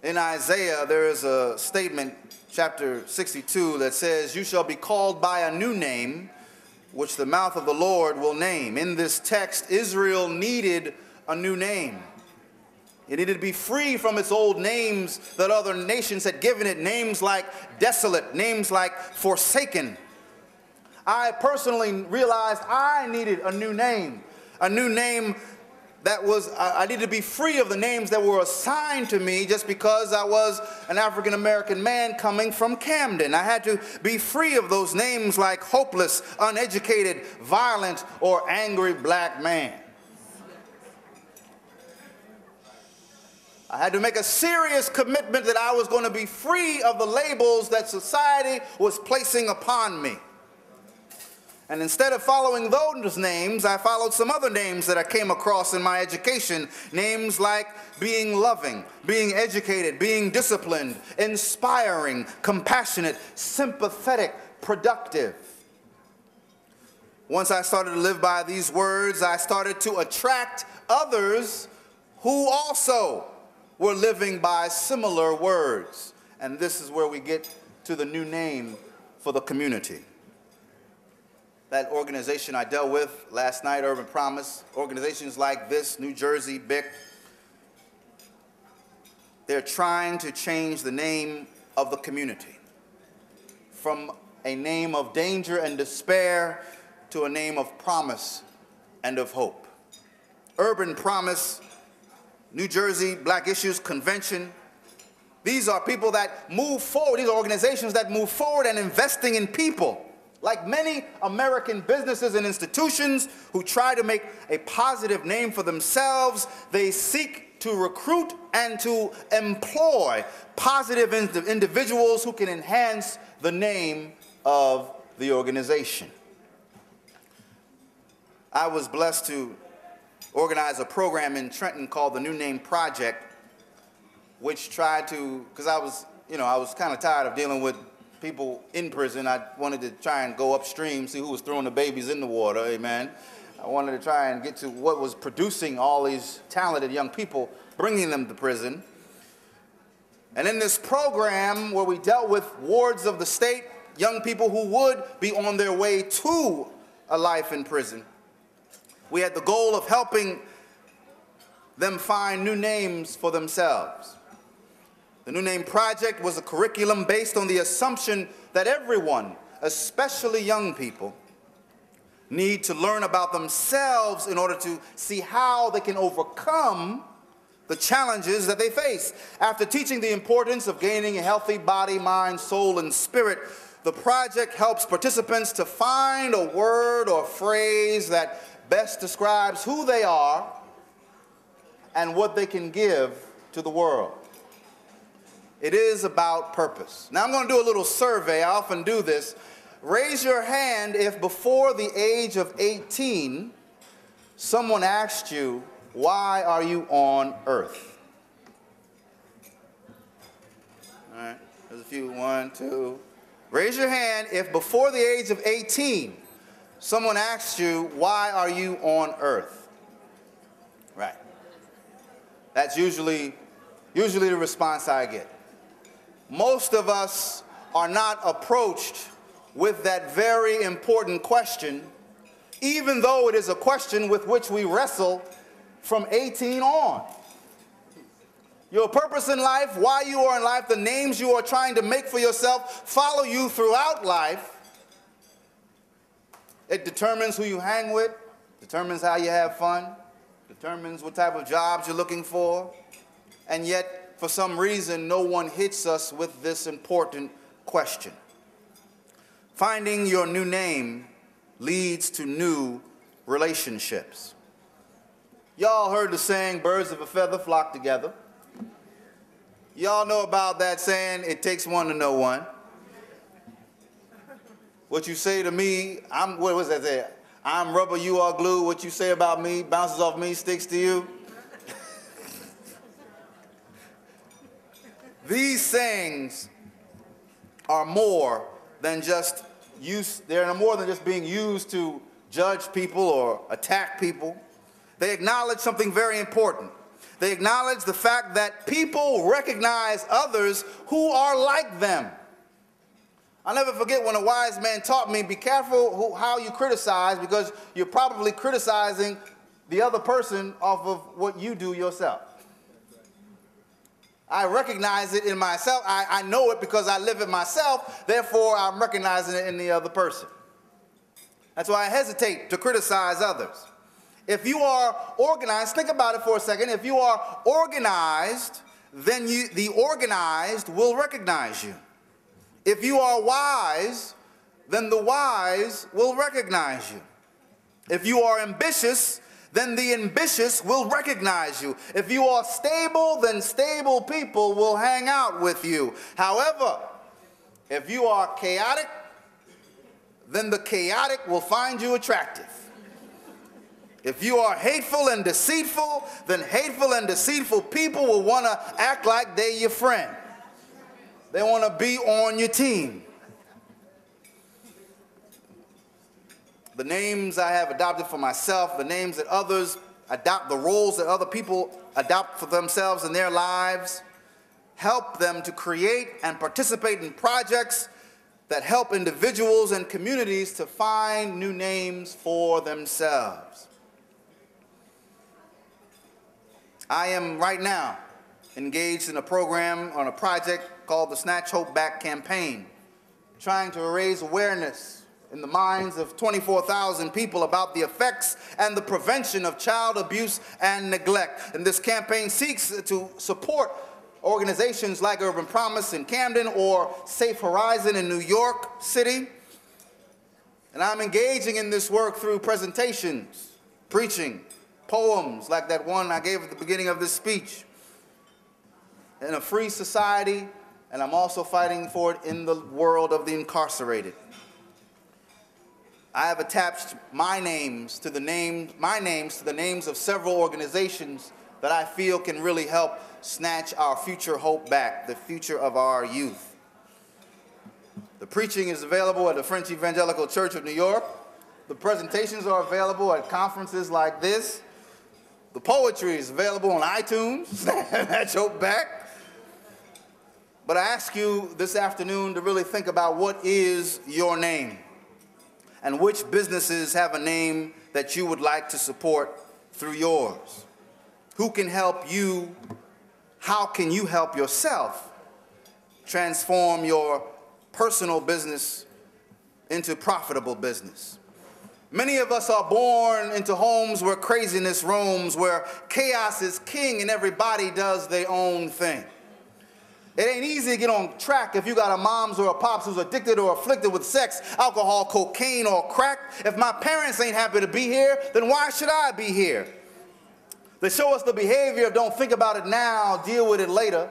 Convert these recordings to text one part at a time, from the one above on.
In Isaiah, there is a statement, chapter 62, that says, "You shall be called by a new name, which the mouth of the Lord will name." In this text, Israel needed a new name. It needed to be free from its old names that other nations had given it, names like desolate, names like forsaken. I personally realized I needed a new name that was, I needed to be free of the names that were assigned to me just because I was an African-American man coming from Camden. I had to be free of those names like hopeless, uneducated, violent, or angry black man. I had to make a serious commitment that I was going to be free of the labels that society was placing upon me. And instead of following those names, I followed some other names that I came across in my education. Names like being loving, being educated, being disciplined, inspiring, compassionate, sympathetic, productive. Once I started to live by these words, I started to attract others who also were living by similar words. And this is where we get to the new name for the community. That organization I dealt with last night, Urban Promise, organizations like this, NJBIC, they're trying to change the name of the community from a name of danger and despair to a name of promise and of hope. Urban Promise, New Jersey Black Issues Convention, these are people that move forward, these are organizations that move forward and investing in people. Like many American businesses and institutions who try to make a positive name for themselves, they seek to recruit and to employ positive individuals who can enhance the name of the organization. I was blessed to organize a program in Trenton called the New Name Project, which tried to, because I was kind of tired of dealing with people in prison. I wanted to try and go upstream, see who was throwing the babies in the water, amen. I wanted to try and get to what was producing all these talented young people, bringing them to prison. And in this program where we dealt with wards of the state, young people who would be on their way to a life in prison, we had the goal of helping them find new names for themselves. The New Name Project was a curriculum based on the assumption that everyone, especially young people, need to learn about themselves in order to see how they can overcome the challenges that they face. After teaching the importance of gaining a healthy body, mind, soul, and spirit, the project helps participants to find a word or phrase that best describes who they are and what they can give to the world. It is about purpose. Now I'm going to do a little survey. I often do this. Raise your hand if before the age of 18, someone asked you, why are you on earth? All right, there's a few, 1, 2. Raise your hand if before the age of 18, someone asked you, why are you on earth? Right. That's usually the response I get. Most of us are not approached with that very important question, even though it is a question with which we wrestle from 18 on. Your purpose in life, why you are in life, the names you are trying to make for yourself follow you throughout life. It determines who you hang with, determines how you have fun, determines what type of jobs you're looking for, and yet, for some reason, no one hits us with this important question. Finding your new name leads to new relationships. Y'all heard the saying, birds of a feather flock together. Y'all know about that saying, it takes one to know one. What you say to me, what was that say? I'm rubber, you are glue. What you say about me bounces off me, sticks to you. These sayings are more than just they're more than just being used to judge people or attack people. They acknowledge something very important, They acknowledge the fact that people recognize others who are like them. I'll never forget when a wise man taught me, be careful how you criticize, because you're probably criticizing the other person off of what you do yourself. I recognize it in myself. I know it because I live it myself. Therefore, I'm recognizing it in the other person. That's why I hesitate to criticize others. If you are organized, think about it for a second. If you are organized, then the organized will recognize you. If you are wise, then the wise will recognize you. If you are ambitious, then the ambitious will recognize you. If you are stable, then stable people will hang out with you. However, if you are chaotic, then the chaotic will find you attractive. If you are hateful and deceitful, then hateful and deceitful people will want to act like they're your friend. They want to be on your team. The names I have adopted for myself, the names that others adopt, the roles that other people adopt for themselves in their lives, help them to create and participate in projects that help individuals and communities to find new names for themselves. I am right now engaged in a program on a project called the Snatch Hope Back campaign, trying to raise awareness in the minds of 24,000 people about the effects and the prevention of child abuse and neglect. And this campaign seeks to support organizations like Urban Promise in Camden or Safe Horizon in New York City. And I'm engaging in this work through presentations, preaching, poems like that one I gave at the beginning of this speech, in a free society, and I'm also fighting for it in the world of the incarcerated. I have attached my names to the names of several organizations that I feel can really help snatch our future hope back, the future of our youth. The preaching is available at the French Evangelical Church of New York. The presentations are available at conferences like this. The poetry is available on iTunes, Snatch Hope Back. But I ask you this afternoon to really think about what is your name and which businesses have a name that you would like to support through yours. Who can help you? How can you help yourself transform your personal business into profitable business? Many of us are born into homes where craziness roams, where chaos is king and everybody does their own thing. It ain't easy to get on track if you got a moms or a pops who's addicted or afflicted with sex, alcohol, cocaine, or crack. If my parents ain't happy to be here, then why should I be here? They show us the behavior of don't think about it now, deal with it later.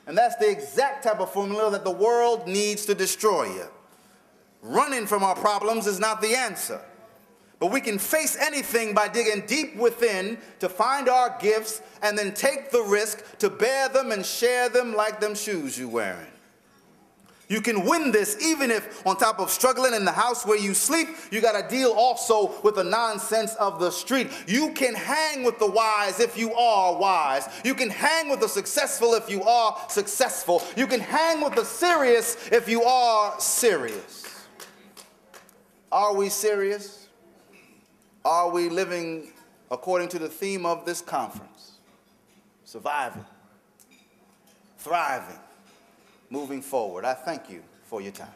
And that's the exact type of formula that the world needs to destroy you. Running from our problems is not the answer. But we can face anything by digging deep within to find our gifts and then take the risk to bear them and share them like them shoes you're wearing. You can win this even if on top of struggling in the house where you sleep, you got to deal also with the nonsense of the street. You can hang with the wise if you are wise. You can hang with the successful if you are successful. You can hang with the serious if you are serious. Are we serious? Are we living according to the theme of this conference? Surviving, thriving, moving forward. I thank you for your time.